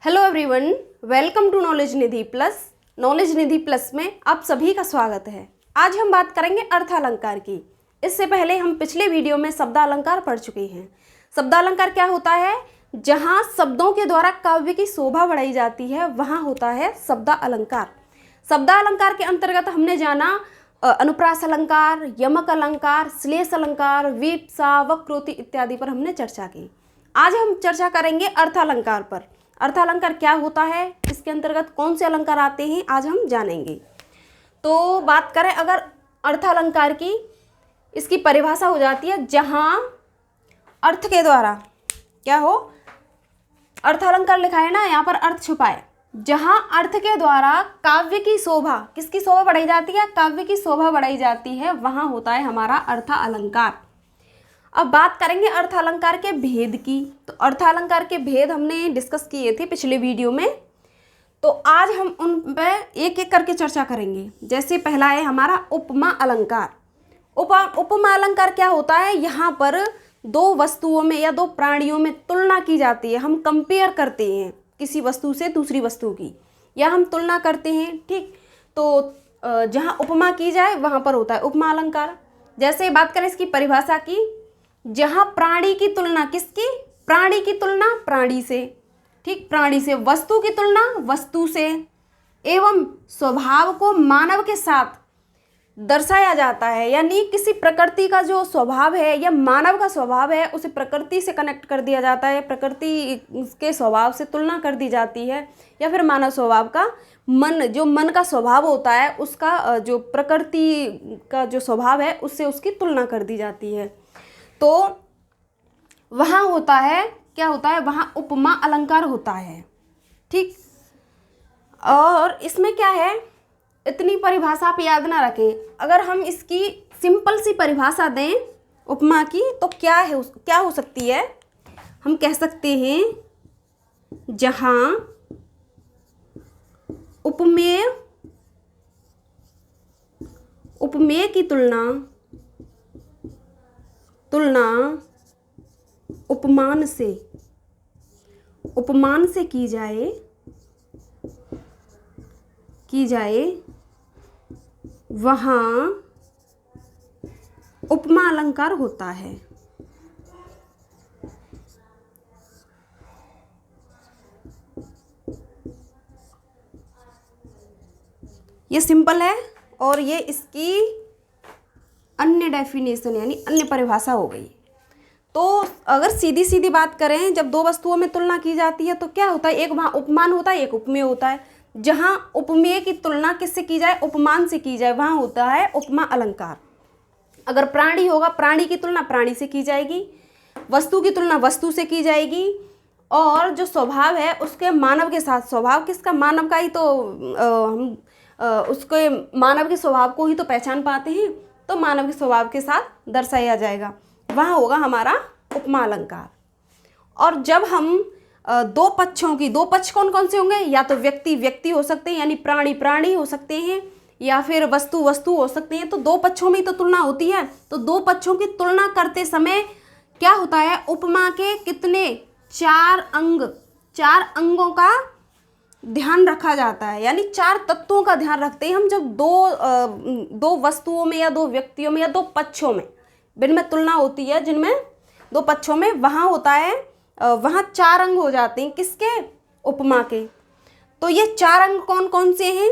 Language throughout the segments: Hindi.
Hello everyone, welcome to knowledge Nidhi plus. Knowledge Nidhi plus में आप सभी का स्वागत है। आज हम बात करेंगे अर्थालंकार की। इससे पहले हम पिछले वीडियो में शब्दालंकार पढ़ चुके हैं। शब्दालंकार क्या होता है? जहाँ शब्दों के द्वारा काव्य की शोभा बढ़ाई जाती है वहाँ होता है शब्दालंकार। शब्दालंकार के अंतर्गत हमने जाना अनुप्रास अलंकार, यमक अलंकार, श्लेष अलंकार, वीप्सा, वक्रोक्ति इत्यादि पर हमने चर्चा की। आज हम चर्चा करेंगे अर्थालंकार पर। अर्थालंकार क्या होता है, इसके अंतर्गत कौन से अलंकार आते हैं, आज हम जानेंगे। तो बात करें अगर अर्थालंकार की, इसकी परिभाषा हो जाती है जहाँ अर्थ के द्वारा क्या हो, अर्थालंकार लिखा है ना, यहाँ पर अर्थ छुपा है। जहाँ अर्थ के द्वारा काव्य की शोभा, किसकी शोभा बढ़ाई जाती है? काव्य की शोभा बढ़ाई जाती है, वहाँ होता है हमारा अर्थालंकार। अब बात करेंगे अर्थालंकार के भेद की। तो अर्थालंकार के भेद हमने डिस्कस किए थे पिछले वीडियो में, तो आज हम उन पर एक एक करके चर्चा करेंगे। जैसे पहला है हमारा उपमा अलंकार। उपमा अलंकार क्या होता है? यहाँ पर दो वस्तुओं में या दो प्राणियों में तुलना की जाती है। हम कंपेयर करते हैं किसी वस्तु से दूसरी वस्तु की, या हम तुलना करते हैं, ठीक। तो जहाँ उपमा की जाए वहाँ पर होता है उपमा अलंकार। जैसे बात करें इसकी परिभाषा की, जहाँ प्राणी की तुलना, किसकी? प्राणी की तुलना प्राणी से, ठीक, प्राणी से। वस्तु की तुलना वस्तु से, एवं स्वभाव को मानव के साथ दर्शाया जाता है। यानी किसी प्रकृति का जो स्वभाव है या मानव का स्वभाव है उसे प्रकृति से कनेक्ट कर दिया जाता है, प्रकृति के स्वभाव से तुलना कर दी जाती है, या फिर मानव स्वभाव का मन का स्वभाव होता है उसका जो प्रकृति का जो स्वभाव है उससे उसकी तुलना कर दी जाती है। तो वहाँ होता है, क्या होता है? वहाँ उपमा अलंकार होता है, ठीक। और इसमें क्या है, इतनी परिभाषा आप याद ना रखें। अगर हम इसकी सिंपल सी परिभाषा दें उपमा की तो क्या हो सकती है? हम कह सकते हैं जहाँ उपमेय की तुलना उपमान से की जाए वहाँ उपमा अलंकार होता है। ये सिंपल है और ये इसकी अन्य डेफिनेशन यानी अन्य परिभाषा हो गई। तो अगर सीधी सीधी बात करें, जब दो वस्तुओं में तुलना की जाती है तो क्या होता है? एक वहाँ उपमान होता है, एक उपमेय होता है। जहाँ उपमेय की तुलना किससे की जाए? उपमान से की जाए, वहाँ होता है उपमा अलंकार। अगर प्राणी होगा, प्राणी की तुलना प्राणी से की जाएगी, वस्तु की तुलना वस्तु से की जाएगी, और जो स्वभाव है उसके मानव के साथ, स्वभाव किसका? मानव का ही। तो हम उसके मानव के स्वभाव को ही तो पहचान पाते हैं, तो मानव के स्वभाव के साथ दर्शाया जाएगा, वहाँ होगा हमारा उपमा अलंकार। और जब हम दो पक्ष कौन कौन से होंगे? या तो व्यक्ति हो सकते हैं, यानी प्राणी हो सकते हैं, या फिर वस्तु हो सकते हैं। तो दो पक्षों में तो तुलना होती है। तो दो पक्षों की तुलना करते समय क्या होता है? उपमा के कितने? चार अंगों का ध्यान रखा जाता है, यानी चार तत्वों का ध्यान रखते हैं हम जब दो वस्तुओं में या दो व्यक्तियों में या दो पक्षों में जिनमें तुलना होती है, जिनमें दो पक्षों में, वहाँ होता है, वहाँ चार अंग हो जाते हैं। किसके? उपमा के। तो ये चार अंग कौन कौन से हैं?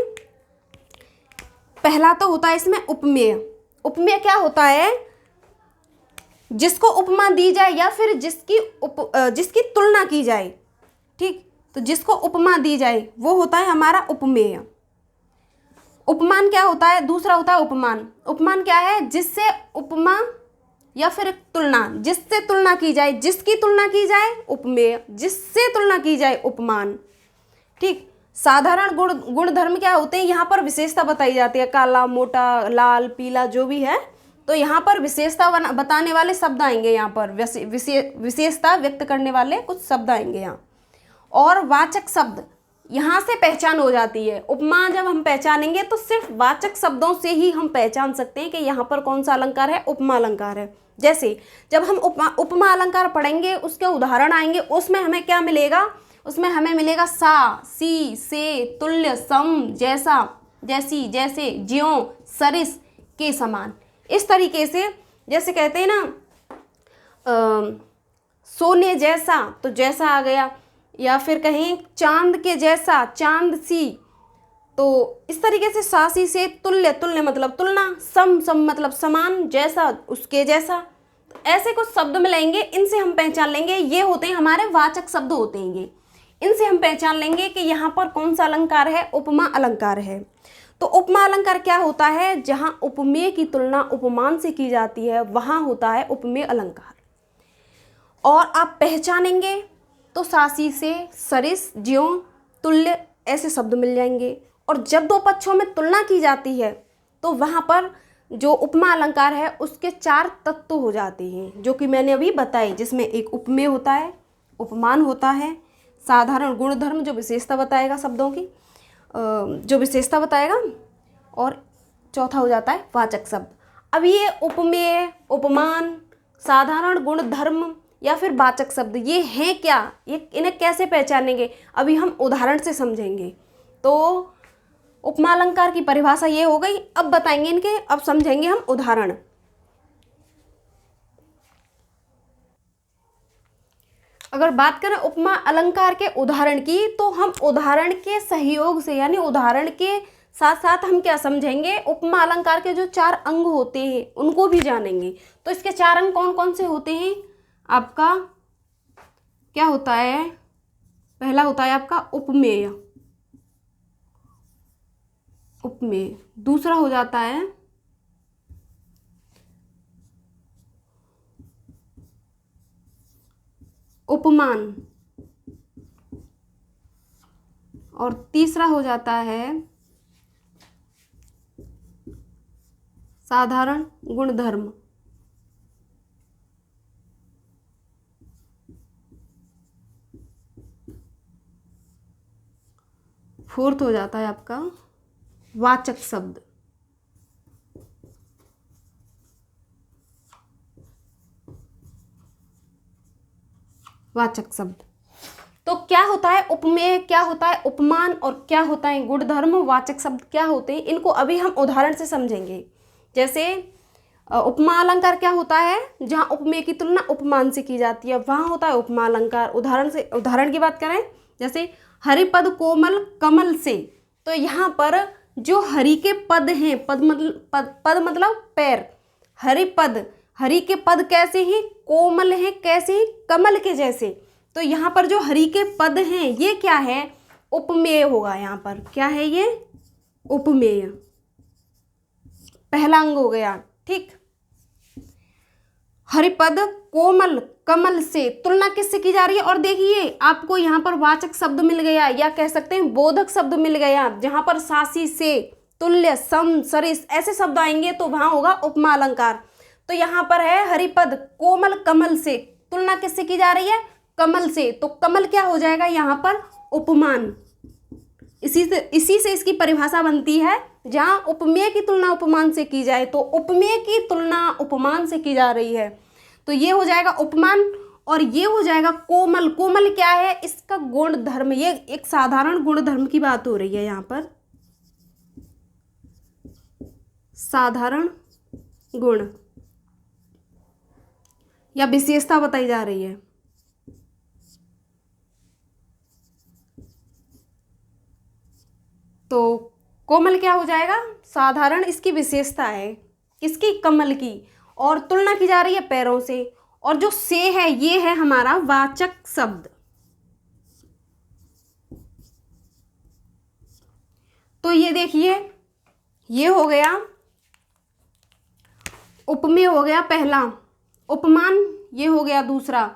पहला तो होता है इसमें उपमेय। उपमेय क्या होता है? जिसको उपमा दी जाए या फिर जिसकी तुलना की जाए, ठीक। तो जिसको उपमा दी जाए वो होता है हमारा उपमेय। उपमान क्या होता है? दूसरा होता है उपमान। उपमान क्या है? जिससे उपमा या फिर तुलना, जिससे तुलना की जाए, जिसकी तुलना की जाए उपमेय, जिससे तुलना की जाए उपमान, ठीक। साधारण गुण धर्म क्या होते हैं? यहाँ पर विशेषता बताई जाती है, काला, मोटा, लाल, पीला, जो भी है। तो यहाँ पर विशेषता बताने वाले शब्द आएंगे, यहाँ पर विशेषता व्यक्त करने वाले कुछ शब्द आएंगे यहाँ। और वाचक शब्द, यहाँ से पहचान हो जाती है। उपमा जब हम पहचानेंगे तो सिर्फ वाचक शब्दों से ही हम पहचान सकते हैं कि यहाँ पर कौन सा अलंकार है, उपमा अलंकार है। जैसे जब हम उपमा अलंकार पढ़ेंगे उसके उदाहरण आएंगे, उसमें हमें क्या मिलेगा, उसमें हमें मिलेगा सा, सी, से, तुल्य, सम, जैसा, जैसी, जैसे, ज्यों, सरिस, के समान। इस तरीके से जैसे कहते हैं ना सोने जैसा, तो जैसा आ गया, या फिर कहें चांद के जैसा, चांद सी। तो इस तरीके से सा, सी, से, तुल्य, तुल्य मतलब तुलना, सम, सम मतलब समान, जैसा उसके जैसा। ऐसे कुछ शब्द मिलेंगे, इनसे हम पहचान लेंगे, ये होते हैं हमारे वाचक शब्द होते हैं ये। इनसे हम पहचान लेंगे कि यहाँ पर कौन सा अलंकार है, उपमा अलंकार है। तो उपमा अलंकार क्या होता है, जहाँ उपमेय की तुलना उपमान से की जाती है वहाँ होता है उपमेय अलंकार। और आप पहचानेंगे तो सासी से, सरिस, ज्यों, तुल्य ऐसे शब्द मिल जाएंगे। और जब दो पक्षों में तुलना की जाती है तो वहाँ पर जो उपमा अलंकार है उसके 4 तत्व हो जाते हैं, जो कि मैंने अभी बताए, जिसमें एक उपमेय होता है, उपमान होता है, साधारण गुणधर्म जो विशेषता बताएगा शब्दों की, जो विशेषता बताएगा, और चौथा हो जाता है वाचक शब्द। अब ये उपमेय, उपमान, साधारण गुणधर्म या फिर वाचक शब्द ये हैं क्या, ये इन्हें कैसे पहचानेंगे, अभी हम उदाहरण से समझेंगे। तो उपमा अलंकार की परिभाषा ये हो गई। अब बताएंगे इनके, अब समझेंगे हम उदाहरण। अगर बात करें उपमा अलंकार के उदाहरण की, तो हम उदाहरण के सहयोग से, यानी उदाहरण के साथ साथ हम क्या समझेंगे, उपमा अलंकार के जो 4 अंग होते हैं उनको भी जानेंगे। तो इसके 4 अंग कौन कौन से होते हैं, आपका क्या होता है, पहला होता है आपका उपमेय, उपमेय। दूसरा हो जाता है उपमान, और तीसरा हो जाता है साधारण गुणधर्म। फोर्थ हो जाता है आपका वाचक शब्द। वाचक शब्द। तो क्या होता है उपमेय, क्या होता है उपमान, और क्या होता है गुणधर्म, वाचक शब्द क्या होते हैं, इनको अभी हम उदाहरण से समझेंगे। जैसे उपमा अलंकार क्या होता है, जहाँ उपमेय की तुलना उपमान से की जाती है वहाँ होता है उपमा अलंकार। उदाहरण की बात करें, जैसे हरिपद कोमल कमल से, तो यहाँ पर जो हरि के पद हैं, पद मतलब पैर, हरिपद, हरि के पद कैसे हैं, कोमल हैं, कैसे हैं, कमल के जैसे। तो यहाँ पर जो हरि के पद हैं ये क्या है, उपमेय होगा। यहाँ पर क्या है, ये उपमेय, पहला अंग हो गया। ठीक, हरिपद कोमल कमल से तुलना किससे की जा रही है, और देखिए आपको यहाँ पर वाचक शब्द मिल गया, या कह सकते हैं बोधक शब्द मिल गया, जहाँ पर सासी, से, तुल्य, सम, सरिस ऐसे शब्द आएंगे तो वहाँ होगा उपमा अलंकार। तो यहाँ पर है हरिपद कोमल कमल से, तुलना किससे की जा रही है, कमल से, तो कमल क्या हो जाएगा यहाँ पर, उपमान। इसी से इसकी परिभाषा बनती है, जहाँ उपमेय की तुलना उपमान से की जाए, तो उपमेय की तुलना उपमान से की जा रही है, तो ये हो जाएगा उपमान। और ये हो जाएगा कोमल। कोमल क्या है, इसका गुण धर्म, ये एक साधारण गुण धर्म की बात हो रही है, यहाँ पर साधारण गुण या विशेषता बताई जा रही है। तो कोमल क्या हो जाएगा, साधारण इसकी विशेषता है, किसकी, कमल की, और तुलना की जा रही है पैरों से। और जो से है ये है हमारा वाचक शब्द। तो ये देखिए, ये हो गया उपमेय, हो गया पहला, उपमान ये हो गया दूसरा,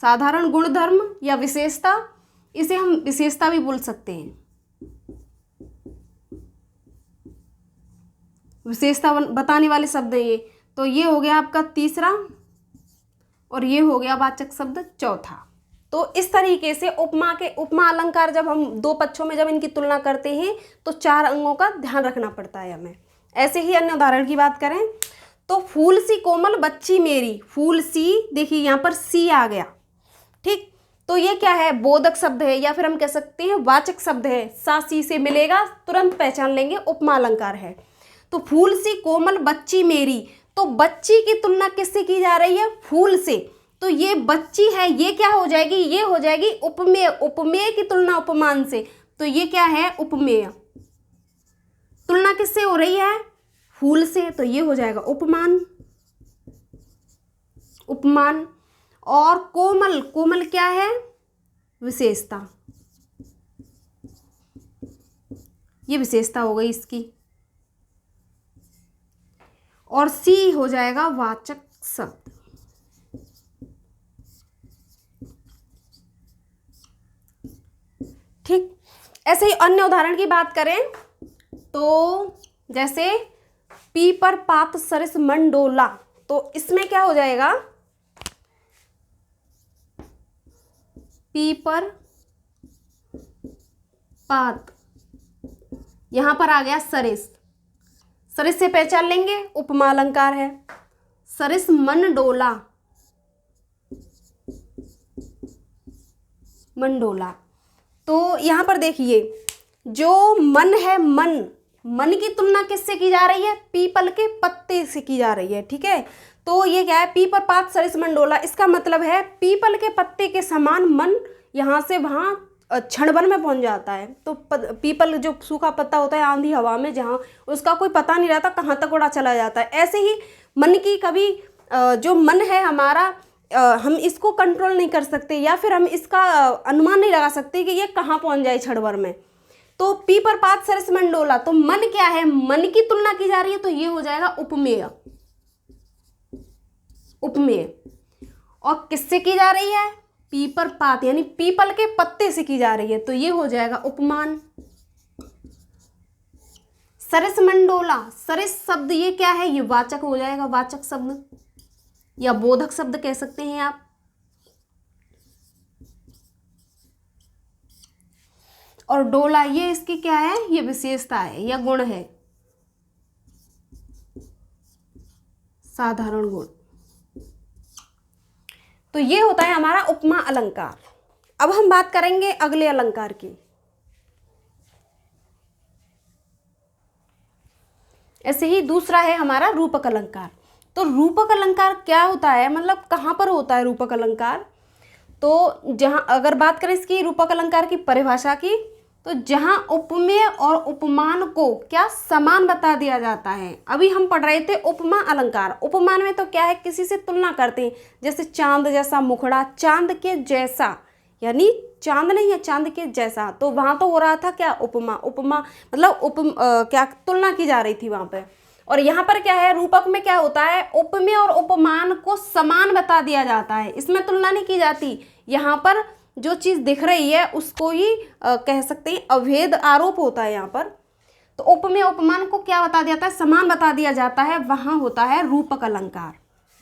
साधारण गुणधर्म या विशेषता, इसे हम विशेषता भी बोल सकते हैं, विशेषता बताने वाले शब्द है ये। तो ये हो गया आपका तीसरा, और ये हो गया वाचक शब्द चौथा। तो इस तरीके से उपमा अलंकार जब हम दो पक्षों में जब इनकी तुलना करते हैं तो 4 अंगों का ध्यान रखना पड़ता है हमें। ऐसे ही अन्य उदाहरण की बात करें तो फूल सी कोमल बच्ची मेरी, फूल सी, देखिए यहाँ पर सी आ गया। ठीक, तो ये क्या है, बोधक शब्द है या फिर हम कह सकते हैं वाचक शब्द है। सा सी से मिलेगा, तुरंत पहचान लेंगे, उपमा अलंकार है। तो फूल सी कोमल बच्ची मेरी, तो बच्ची की तुलना किससे की जा रही है, फूल से। तो ये बच्ची है, ये क्या हो जाएगी, ये हो जाएगी उपमेय। उपमेय की तुलना उपमान से, तो ये क्या है, उपमेय। तुलना किससे हो रही है, फूल से, तो ये हो जाएगा उपमान। उपमान। और कोमल, कोमल क्या है, विशेषता, ये विशेषता हो गई इसकी। और सी हो जाएगा वाचक शब्द। ठीक, ऐसे ही अन्य उदाहरण की बात करें तो जैसे पीपर पात सरिस मंडोला, तो इसमें क्या हो जाएगा, पीपर पात, यहां पर आ गया सरिस। सरिस से पहचान लेंगे, उपमा अलंकार है। सरिस मन डोला, मंडोला। तो यहां पर देखिए, जो मन है, मन, मन की तुलना किससे की जा रही है, पीपल के पत्ते से की जा रही है। ठीक है, तो ये क्या है, पीपर पात सरिस मंडोला, इसका मतलब है पीपल के पत्ते के समान मन यहाँ से वहाँ क्षण भर में पहुंच जाता है। तो पीपल जो सूखा पत्ता होता है आंधी हवा में, जहाँ उसका कोई पता नहीं रहता कहाँ तक उड़ा चला जाता है, ऐसे ही मन की कभी जो मन है हमारा, हम इसको कंट्रोल नहीं कर सकते या फिर हम इसका अनुमान नहीं लगा सकते कि ये कहाँ पहुंच जाए क्षण भर में। तो पीपर पात सरिस मंडोला, तो मन क्या है, मन की तुलना की जा रही है, तो ये हो जाएगा उपमेय। उपमेय। और किससे की जा रही है, पीपर पात यानी पीपल के पत्ते से की जा रही है, तो ये हो जाएगा उपमान। सरिस मंडोला, सरिस शब्द ये क्या है, ये वाचक हो जाएगा, वाचक शब्द या बोधक शब्द कह सकते हैं आप। और डोला, ये इसकी क्या है, ये विशेषता है या गुण है, साधारण गुण। तो ये होता है हमारा उपमा अलंकार। अब हम बात करेंगे अगले अलंकार की। ऐसे ही दूसरा है हमारा रूपक अलंकार। तो रूपक अलंकार क्या होता है, मतलब कहाँ पर होता है रूपक अलंकार, तो जहाँ अगर बात करें इसकी रूपक अलंकार की परिभाषा की, तो जहाँ उपमेय और उपमान को क्या समान बता दिया जाता है। अभी हम पढ़ रहे थे उपमा अलंकार। उपमान में तो क्या है, किसी से तुलना करते हैं, जैसे चांद जैसा मुखड़ा, चांद के जैसा, यानी चांद नहीं है, चांद के जैसा। तो वहाँ तो हो रहा था क्या, उपमा। उपमा मतलब क्या तुलना की जा रही थी वहाँ पे। और यहाँ पर क्या है, रूपक में क्या होता है, उपमेय और उपमान को समान बता दिया जाता है, इसमें तुलना नहीं की जाती। यहाँ पर जो चीज़ दिख रही है उसको ही कह सकते हैं अभेद आरोप होता है यहाँ पर। तो उपमेय उपमान को क्या बता दिया जाता है, समान बता दिया जाता है, वहाँ होता है रूपक अलंकार।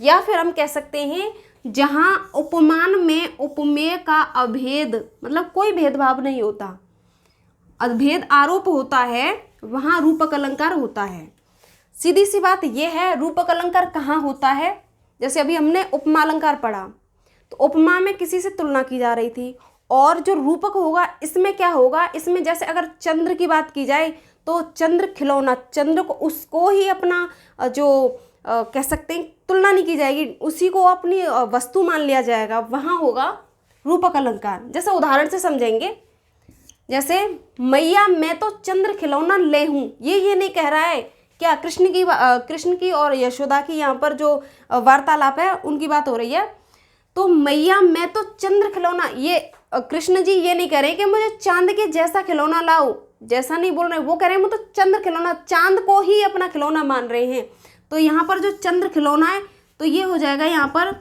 या फिर हम कह सकते हैं जहाँ उपमान में उपमेय का अभेद, मतलब कोई भेदभाव नहीं होता, अभेद आरोप होता है, वहाँ रूपक अलंकार होता है। सीधी सी बात यह है, रूपक अलंकार कहाँ होता है, जैसे अभी हमने उपमा अलंकार पढ़ा, तो उपमा में किसी से तुलना की जा रही थी, और जो रूपक होगा इसमें क्या होगा, इसमें जैसे अगर चंद्र की बात की जाए तो चंद्र खिलौना, चंद्र को उसको ही अपना जो कह सकते हैं तुलना नहीं की जाएगी, उसी को अपनी वस्तु मान लिया जाएगा, वहाँ होगा रूपक अलंकार। जैसे उदाहरण से समझेंगे, जैसे मैया मैं तो चंद्र खिलौना ले हूँ, ये नहीं कह रहा है क्या, कृष्ण की और यशोदा की यहाँ पर जो वार्तालाप है उनकी बात हो रही है। तो मैया मैं तो चंद्र खिलौना, ये कृष्ण जी ये नहीं कह रहे कि मुझे चांद के जैसा खिलौना लाओ, जैसा नहीं बोल रहे, वो कह रहे हैं मैं तो चंद्र खिलौना, चांद को ही अपना खिलौना मान रहे हैं। तो यहाँ पर जो चंद्र खिलौना है, तो ये हो जाएगा यहाँ पर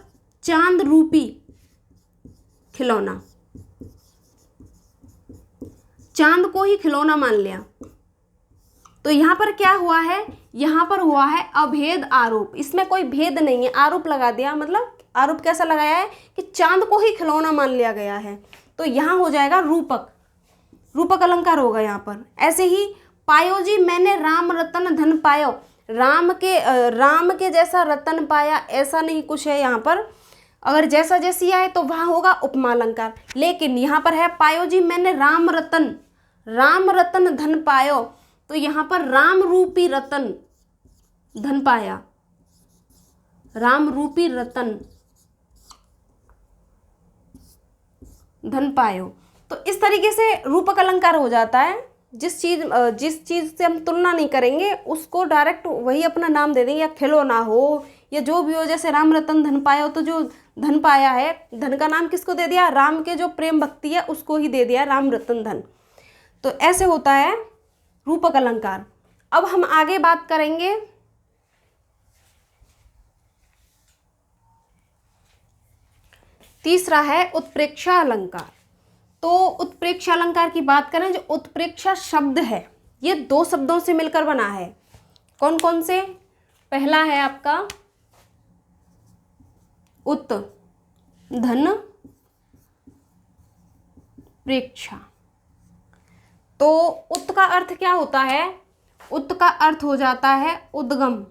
चांद रूपी खिलौना, चांद को ही खिलौना मान लिया। तो यहाँ पर क्या हुआ है, यहाँ पर हुआ है अभेद आरोप, इसमें कोई भेद नहीं है, आरोप लगा दिया, मतलब आरोप कैसा लगाया है कि चांद को ही खिलौना मान लिया गया है। तो यहाँ हो जाएगा रूपक, रूपक अलंकार होगा यहाँ पर। ऐसे ही पायो जी मैंने राम रतन धन पायो, राम के जैसा रतन पाया, ऐसा नहीं कुछ है यहाँ पर। अगर जैसा जैसी आए तो वहाँ होगा उपमा अलंकार। लेकिन यहाँ पर है पायो जी मैंने राम रतन धन पायो, तो यहाँ पर राम रूपी रतन धन पाया, राम रूपी रतन धन पायो। तो इस तरीके से रूपक अलंकार हो जाता है। जिस चीज़ से हम तुलना नहीं करेंगे उसको डायरेक्ट वही अपना नाम दे देंगे, या खिलौना हो या जो भी हो। जैसे राम रतन धन पाया हो, तो जो धन पाया है, धन का नाम किसको दे दिया? राम के जो प्रेम भक्ति है उसको ही दे दिया राम रतन धन। तो ऐसे होता है रूपक अलंकार। अब हम आगे बात करेंगे तीसरा है उत्प्रेक्षा अलंकार। तो उत्प्रेक्षा अलंकार की बात करें, जो उत्प्रेक्षा शब्द है ये दो शब्दों से मिलकर बना है। कौन कौन से? पहला है आपका उत धन प्रेक्षा। तो उत का अर्थ क्या होता है? उत का अर्थ हो जाता है उद्गम,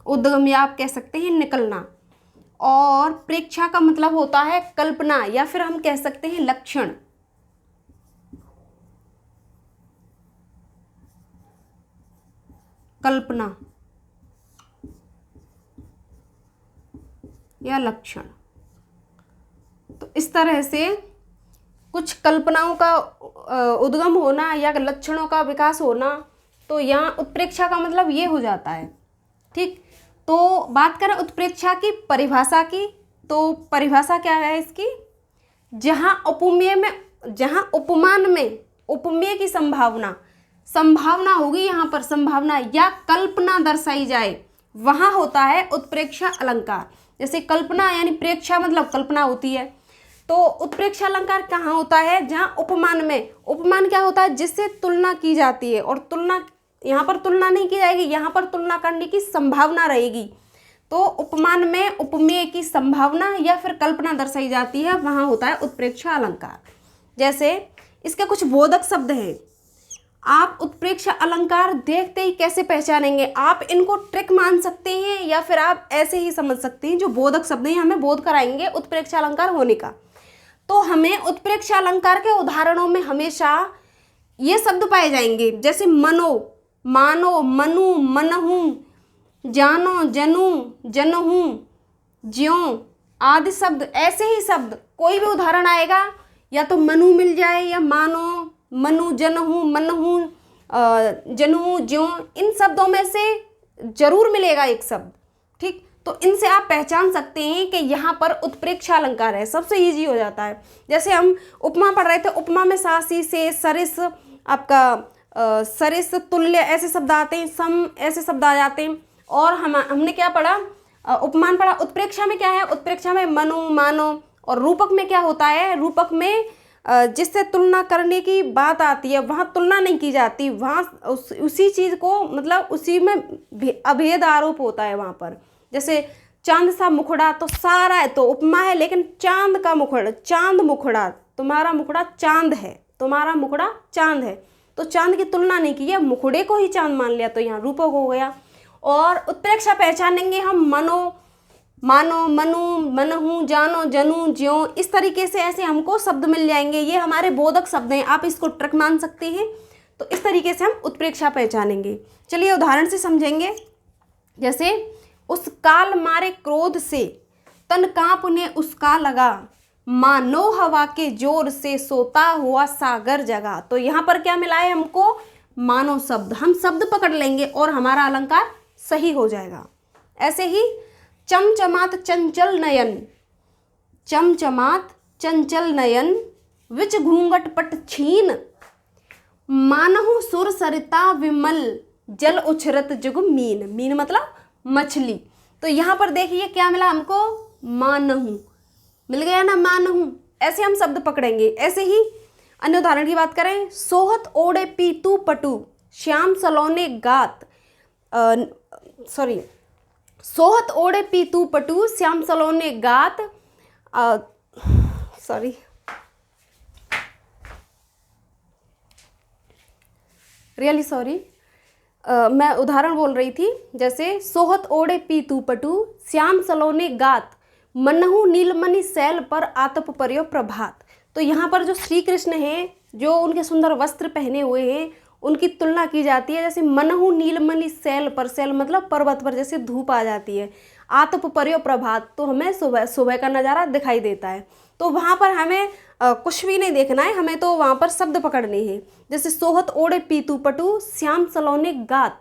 उद्गम या आप कह सकते हैं निकलना। और प्रेक्षा का मतलब होता है कल्पना, या फिर हम कह सकते हैं लक्षण। कल्पना या लक्षण। तो इस तरह से कुछ कल्पनाओं का उद्गम होना या लक्षणों का विकास होना, तो यहाँ उत्प्रेक्षा का मतलब ये हो जाता है। ठीक, तो बात करें उत्प्रेक्षा की परिभाषा की, तो परिभाषा क्या है इसकी? जहाँ उपमान में उपमेय की संभावना होगी, यहाँ पर संभावना या कल्पना दर्शाई जाए, वहाँ होता है उत्प्रेक्षा अलंकार। जैसे कल्पना यानी प्रेक्षा मतलब कल्पना होती है। तो उत्प्रेक्षा अलंकार कहाँ होता है? जहाँ उपमान में। उपमान क्या होता है? जिससे तुलना की जाती है, और तुलना यहाँ पर तुलना नहीं की जाएगी, यहाँ पर तुलना करने की संभावना रहेगी। तो उपमान में उपमेय की संभावना या फिर कल्पना दर्शाई जाती है, वहाँ होता है उत्प्रेक्षा अलंकार। जैसे इसके कुछ बोधक शब्द हैं। आप उत्प्रेक्षा अलंकार देखते ही कैसे पहचानेंगे? आप इनको ट्रिक मान सकते हैं या फिर आप ऐसे ही समझ सकते हैं। जो बोधक शब्द हैं हमें बोध कराएंगे उत्प्रेक्षा अलंकार होने का। तो हमें उत्प्रेक्षा अलंकार के उदाहरणों में हमेशा ये शब्द पाए जाएंगे, जैसे मनो, मानो, मनु, मनहूँ, जानो, जनू, जनहूँ, ज्यों आदि शब्द। ऐसे ही शब्द कोई भी उदाहरण आएगा, या तो मनु मिल जाए, या मानो, मनु, जनहूँ, मनहूँ, जनहूँ, ज्यों, इन शब्दों में से जरूर मिलेगा एक शब्द। ठीक, तो इनसे आप पहचान सकते हैं कि यहाँ पर उत्प्रेक्षा अलंकार है। सबसे इजी हो जाता है। जैसे हम उपमा पढ़ रहे थे, उपमा में सासी से सरिस, आपका सरिस, तुल्य ऐसे शब्द आते हैं, सम ऐसे शब्द आ जाते हैं। और हमने क्या पढ़ा? उपमान पढ़ा। उत्प्रेक्षा में क्या है? उत्प्रेक्षा में मनो, मानो। और रूपक में क्या होता है? रूपक में जिससे तुलना करने की बात आती है, वहाँ तुलना नहीं की जाती, वहाँ उसी चीज़ को मतलब उसी में अभेद आरोप होता है वहाँ पर। जैसे चांद सा मुखड़ा, तो सारा है तो उपमा है, लेकिन चांद का मुखड़ा, चांद मुखड़ा, तुम्हारा मुखड़ा चांद है, तुम्हारा मुखड़ा चांद है, तो चांद की तुलना नहीं की है, मुखड़े को ही चांद मान लिया, तो यहाँ रूपक हो गया। और उत्प्रेक्षा पहचानेंगे हम मनो, मानो, मनु, मनहूँ, जानो, जनू, ज्यों, इस तरीके से ऐसे हमको शब्द मिल जाएंगे। ये हमारे बोधक शब्द हैं, आप इसको ट्रिक मान सकते हैं। तो इस तरीके से हम उत्प्रेक्षा पहचानेंगे। चलिए उदाहरण से समझेंगे। जैसे उस काल मारे क्रोध से तन कांपने उसका लगा, मानो हवा के जोर से सोता हुआ सागर जगा। तो यहाँ पर क्या मिला है हमको? मानो शब्द। हम शब्द पकड़ लेंगे और हमारा अलंकार सही हो जाएगा। ऐसे ही चमचमात चंचल नयन, चमचमात चंचल नयन, विच घूंघट पट छीन, मानहु सुर सरिता विमल, जल उछरत जुग मीन। मीन मतलब मछली। तो यहाँ पर देखिए क्या मिला हमको? मानहु मिल गया ना, मानहु। ऐसे हम शब्द पकड़ेंगे। ऐसे ही अन्य उदाहरण की बात करें, सोहत ओढ़े पीतू पटु, श्याम सलोने गात, सोहत ओढ़े पीतू पटु, श्याम सलोने गात, रियली सॉरी, मैं उदाहरण बोल रही थी। जैसे सोहत ओढ़े पीतू पटु, श्याम सलोने गात, मनहु नीलमणि शैल पर आतप पर्यो प्रभात। तो यहाँ पर जो श्री कृष्ण हैं, जो उनके सुंदर वस्त्र पहने हुए हैं, उनकी तुलना की जाती है जैसे मनहु नीलमणि शैल पर, शैल मतलब पर्वत पर जैसे धूप आ जाती है, आतप पर्यो प्रभात, तो हमें सुबह सुबह का नज़ारा दिखाई देता है। तो वहाँ पर हमें कुछ भी नहीं देखना है, हमें तो वहाँ पर शब्द पकड़ने हैं। जैसे सोहत ओढ़े पीतू पटु श्याम सलोने गात,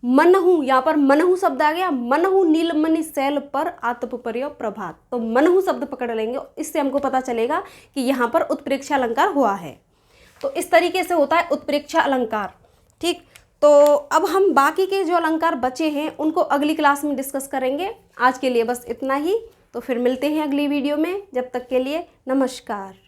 मनहु, यहाँ पर मनहु शब्द आ गया, मनहु नीलमणि शैल पर आतप पर्यो प्रभात। तो मनहु शब्द पकड़ लेंगे, इससे हमको पता चलेगा कि यहाँ पर उत्प्रेक्षा अलंकार हुआ है। तो इस तरीके से होता है उत्प्रेक्षा अलंकार। ठीक, तो अब हम बाकी के जो अलंकार बचे हैं उनको अगली क्लास में डिस्कस करेंगे। आज के लिए बस इतना ही, तो फिर मिलते हैं अगली वीडियो में। जब तक के लिए नमस्कार।